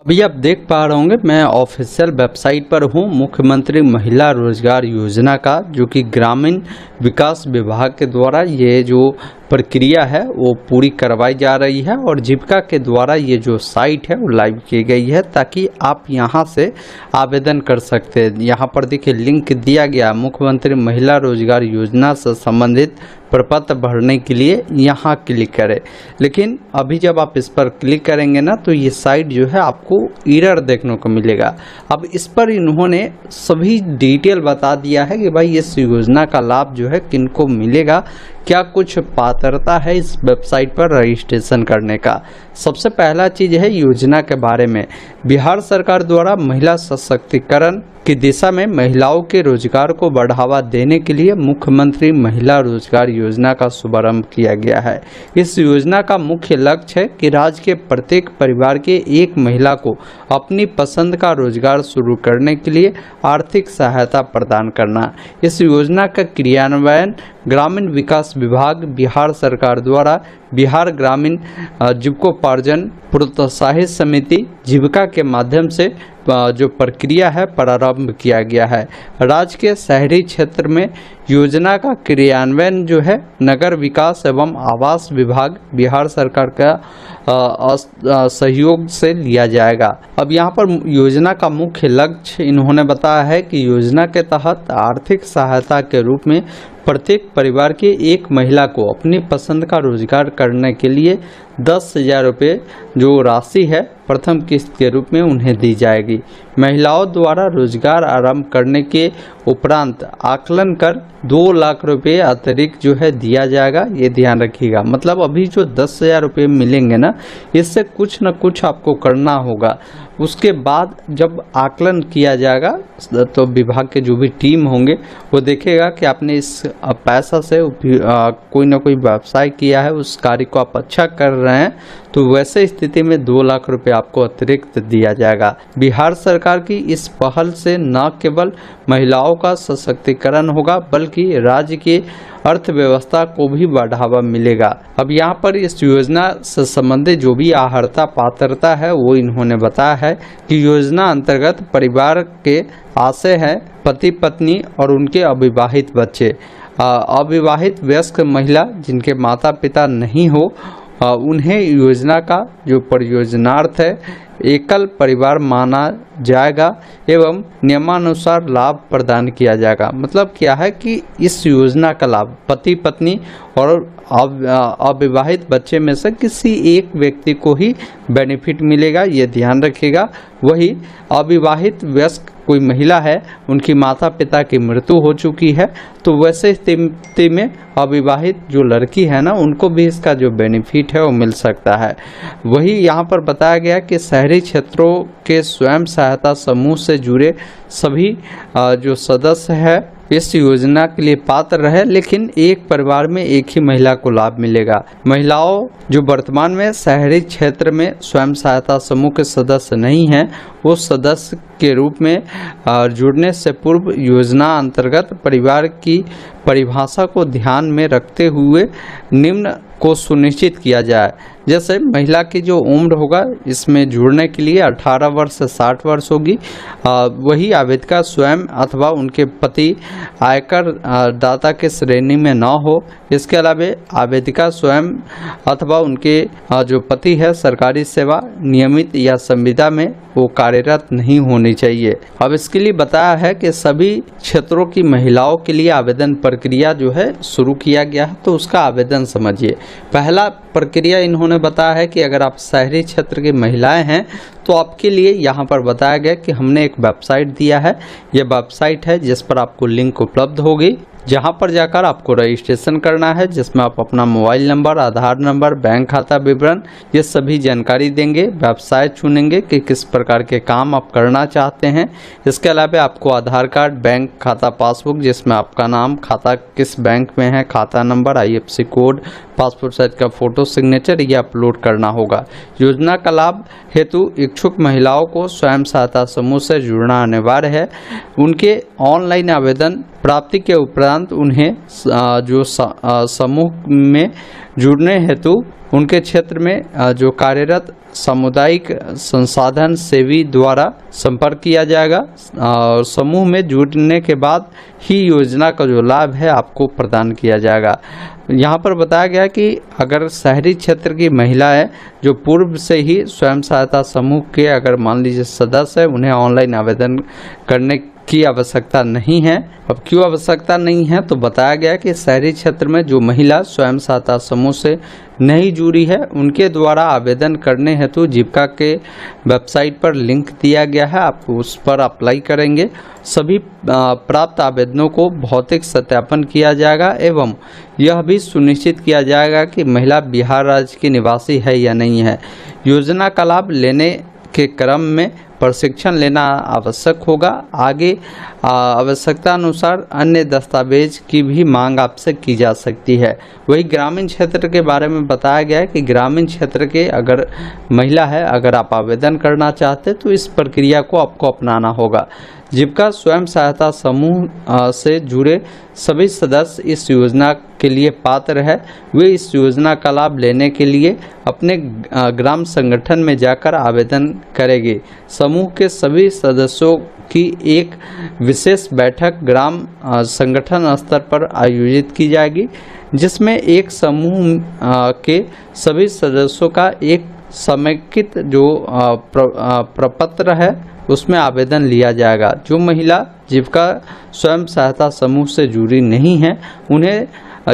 अभी आप देख पा रहे होंगे मैं ऑफिशियल वेबसाइट पर हूँ मुख्यमंत्री महिला रोजगार योजना का, जो कि ग्रामीण विकास विभाग के द्वारा ये जो प्रक्रिया है वो पूरी करवाई जा रही है और जीविका के द्वारा ये जो साइट है वो लाइव की गई है ताकि आप यहाँ से आवेदन कर सकते हैं। यहाँ पर देखिए लिंक दिया गया मुख्यमंत्री महिला रोजगार योजना से संबंधित प्रपत्र भरने के लिए यहाँ क्लिक करें। लेकिन अभी जब आप इस पर क्लिक करेंगे ना तो ये साइट जो है आपको एरर देखने को मिलेगा। अब इस पर इन्होंने सभी डिटेल बता दिया है कि भाई इस योजना का लाभ जो है किनको मिलेगा, क्या कुछ पात्रता है इस वेबसाइट पर रजिस्ट्रेशन करने का। सबसे पहला चीज़ है योजना के बारे में। बिहार सरकार द्वारा महिला सशक्तिकरण की दिशा में महिलाओं के रोजगार को बढ़ावा देने के लिए मुख्यमंत्री महिला रोजगार योजना का शुभारंभ किया गया है। इस योजना का मुख्य लक्ष्य है कि राज्य के प्रत्येक परिवार के एक महिला को अपनी पसंद का रोजगार शुरू करने के लिए आर्थिक सहायता प्रदान करना। इस योजना का क्रियान्वयन ग्रामीण विकास विभाग बिहार सरकार द्वारा बिहार ग्रामीण जीविकोपार्जन प्रोत्साहित समिति जीविका के माध्यम से जो प्रक्रिया है प्रारंभ किया गया है। राज्य के शहरी क्षेत्र में योजना का क्रियान्वयन जो है नगर विकास एवं आवास विभाग बिहार सरकार का सहयोग से लिया जाएगा। अब यहाँ पर योजना का मुख्य लक्ष्य इन्होंने बताया है कि योजना के तहत आर्थिक सहायता के रूप में प्रत्येक परिवार के एक महिला को अपनी पसंद का रोजगार करने के लिए 10,000 रुपये जो राशि है प्रथम किस्त के रूप में उन्हें दी जाएगी। महिलाओं द्वारा रोजगार आरंभ करने के उपरांत आकलन कर 2 लाख रुपये अतिरिक्त जो है दिया जाएगा, ये ध्यान रखिएगा। मतलब अभी जो 10,000 रुपये मिलेंगे ना, इससे कुछ न कुछ आपको करना होगा। उसके बाद जब आकलन किया जाएगा तो विभाग के जो भी टीम होंगे वो देखेगा कि आपने इस पैसा से कोई ना कोई व्यवसाय किया है, उस कार्य को आप अच्छा कर रहे हैं, तो वैसे स्थिति में 2 लाख रुपए आपको अतिरिक्त दिया जाएगा। बिहार सरकार की इस पहल से न केवल महिलाओं का सशक्तिकरण होगा बल्कि राज्य की अर्थव्यवस्था को भी बढ़ावा मिलेगा। अब यहाँ पर इस योजना से संबंधित जो भी अर्हता पात्रता है वो इन्होंने बताया है कि योजना अंतर्गत परिवार के आशय है पति पत्नी और उनके अविवाहित बच्चे, अविवाहित वयस्क महिला जिनके माता पिता नहीं हो उन्हें योजना का जो परियोजनार्थ है एकल परिवार माना जाएगा एवं नियमानुसार लाभ प्रदान किया जाएगा। मतलब क्या है कि इस योजना का लाभ पति पत्नी और अविवाहित बच्चे में से किसी एक व्यक्ति को ही बेनिफिट मिलेगा, ये ध्यान रखिएगा। वही अविवाहित वयस्क कोई महिला है, उनकी माता पिता की मृत्यु हो चुकी है, तो वैसे स्थिति में अविवाहित जो लड़की है ना, उनको भी इसका जो बेनिफिट है वो मिल सकता है। वही यहाँ पर बताया गया कि शहरी क्षेत्रों के स्वयं सहायता समूह से जुड़े सभी जो सदस्य है इस योजना के लिए पात्र रहे, लेकिन एक परिवार में एक ही महिला को लाभ मिलेगा। महिलाओं जो वर्तमान में शहरी क्षेत्र में स्वयं सहायता समूह के सदस्य नहीं हैं, वो सदस्य के रूप में जुड़ने से पूर्व योजना अंतर्गत परिवार की परिभाषा को ध्यान में रखते हुए निम्न को सुनिश्चित किया जाए। जैसे महिला की जो उम्र होगा इसमें जुड़ने के लिए 18 वर्ष से 60 वर्ष होगी। वही आवेदिका स्वयं अथवा उनके पति आयकर दाता के श्रेणी में न हो। इसके अलावा आवेदिका स्वयं अथवा उनके जो पति है सरकारी सेवा नियमित या संविदा में वो कार्यरत नहीं होनी चाहिए। अब इसके लिए बताया है कि सभी क्षेत्रों की महिलाओं के लिए आवेदन प्रक्रिया जो है शुरू किया गया है, तो उसका आवेदन समझिए। पहला प्रक्रिया इन्होंने बताया है कि अगर आप शहरी क्षेत्र की महिलाएं हैं तो आपके लिए यहाँ पर बताया गया कि हमने एक वेबसाइट दिया है। यह वेबसाइट है जिस पर आपको लिंक उपलब्ध होगी, जहां पर जाकर आपको रजिस्ट्रेशन करना है, जिसमें आप अपना मोबाइल नंबर, आधार नंबर, बैंक खाता विवरण ये सभी जानकारी देंगे। व्यवसाय चुनेंगे कि किस प्रकार के काम आप करना चाहते हैं। इसके अलावा आपको आधार कार्ड, बैंक खाता पासबुक जिसमें आपका नाम, खाता किस बैंक में है, खाता number, IFSC code, passport size का फोटो, सिग्नेचर ये अपलोड करना होगा। योजना का लाभ हेतु इच्छुक महिलाओं को स्वयं सहायता समूह से जुड़ना अनिवार्य है। उनके ऑनलाइन आवेदन प्राप्ति के उपरांत उन्हें जो समूह में जुड़ने हेतु उनके क्षेत्र में जो कार्यरत सामुदायिक संसाधन सेवी द्वारा संपर्क किया जाएगा और समूह में जुड़ने के बाद ही योजना का जो लाभ है आपको प्रदान किया जाएगा। यहाँ पर बताया गया कि अगर शहरी क्षेत्र की महिलाएं जो पूर्व से ही स्वयं सहायता समूह के अगर मान लीजिए सदस्य है, उन्हें ऑनलाइन आवेदन करने की आवश्यकता नहीं है। अब क्यों आवश्यकता नहीं है, तो बताया गया कि शहरी क्षेत्र में जो महिला स्वयं सहायता समूह से नहीं जुड़ी है उनके द्वारा आवेदन करने हेतु जीविका के वेबसाइट पर लिंक दिया गया है, आप उस पर अप्लाई करेंगे। सभी प्राप्त आवेदनों को भौतिक सत्यापन किया जाएगा एवं यह भी सुनिश्चित किया जाएगा कि महिला बिहार राज्य की निवासी है या नहीं है। योजना का लाभ लेने के क्रम में प्रशिक्षण लेना आवश्यक होगा। आगे आवश्यकता अनुसार अन्य दस्तावेज की भी मांग आपसे की जा सकती है। वही ग्रामीण क्षेत्र के बारे में बताया गया है कि ग्रामीण क्षेत्र के अगर महिला है, अगर आप आवेदन करना चाहते तो इस प्रक्रिया को आपको अपनाना होगा। जीविका स्वयं सहायता समूह से जुड़े सभी सदस्य इस योजना के लिए पात्र है। वे इस योजना का लाभ लेने के लिए अपने ग्राम संगठन में जाकर आवेदन करेंगे। समूह के सभी सदस्यों की एक विशेष बैठक ग्राम संगठन स्तर पर आयोजित की जाएगी, जिसमें एक समूह के सभी सदस्यों का एक समेकित जो प्रपत्र है उसमें आवेदन लिया जाएगा। जो महिला जीविका स्वयं सहायता समूह से जुड़ी नहीं है उन्हें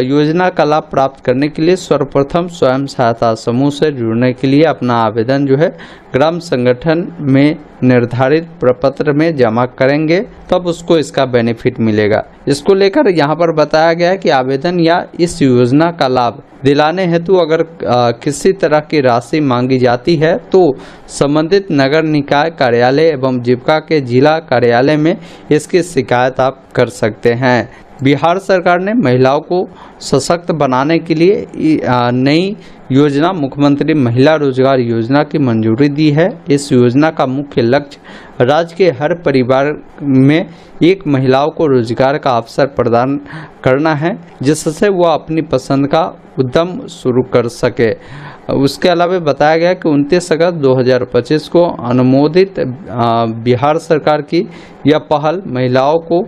योजना का लाभ प्राप्त करने के लिए सर्वप्रथम स्वयं सहायता समूह से जुड़ने के लिए अपना आवेदन जो है ग्राम संगठन में निर्धारित प्रपत्र में जमा करेंगे, तब उसको इसका बेनिफिट मिलेगा। इसको लेकर यहाँ पर बताया गया है कि आवेदन या इस योजना का लाभ दिलाने हेतु अगर किसी तरह की राशि मांगी जाती है तो संबंधित नगर निकाय कार्यालय एवं जीविका के जिला कार्यालय में इसकी शिकायत आप कर सकते हैं। बिहार सरकार ने महिलाओं को सशक्त बनाने के लिए नई योजना मुख्यमंत्री महिला रोजगार योजना की मंजूरी दी है। इस योजना का मुख्य लक्ष्य राज्य के हर परिवार में एक महिलाओं को रोजगार का अवसर प्रदान करना है, जिससे वह अपनी पसंद का उद्यम शुरू कर सके। उसके अलावा बताया गया कि 29 अगस्त 2025 को अनुमोदित बिहार सरकार की यह पहल महिलाओं को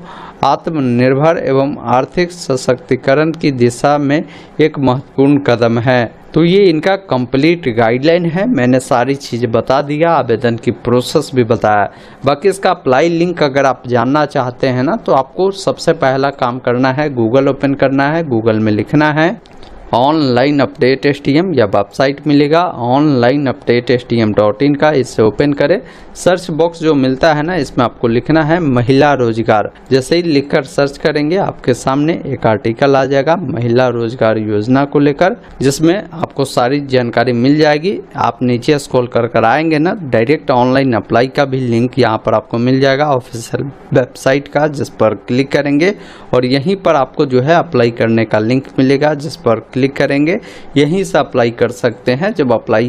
आत्मनिर्भर एवं आर्थिक सशक्तिकरण की दिशा में एक महत्वपूर्ण कदम है। तो ये इनका कंप्लीट गाइडलाइन है। मैंने सारी चीज़ें बता दिया, आवेदन की प्रोसेस भी बताया। बाकी इसका अप्लाई लिंक अगर आप जानना चाहते हैं ना, तो आपको सबसे पहला काम करना है, गूगल ओपन करना है। गूगल में लिखना है ऑनलाइन अपडेट STM या वेबसाइट मिलेगा ऑनलाइन अपडेट STM.in का। इसे ओपन करें। सर्च बॉक्स जो मिलता है ना, इसमें आपको लिखना है महिला रोजगार। जैसे ही लिखकर सर्च करेंगे आपके सामने एक आर्टिकल आ जाएगा महिला रोजगार योजना को लेकर, जिसमें आपको सारी जानकारी मिल जाएगी। आप नीचे स्क्रॉल कर आएंगे ना, डायरेक्ट ऑनलाइन अप्लाई का भी लिंक यहाँ पर आपको मिल जाएगा ऑफिशियल वेबसाइट का, जिस पर क्लिक करेंगे और यहीं पर आपको जो है अप्लाई करने का लिंक मिलेगा, जिस पर क्लिक करेंगे। यहीं से अप्लाई कर सकते हैं। जब अप्लाई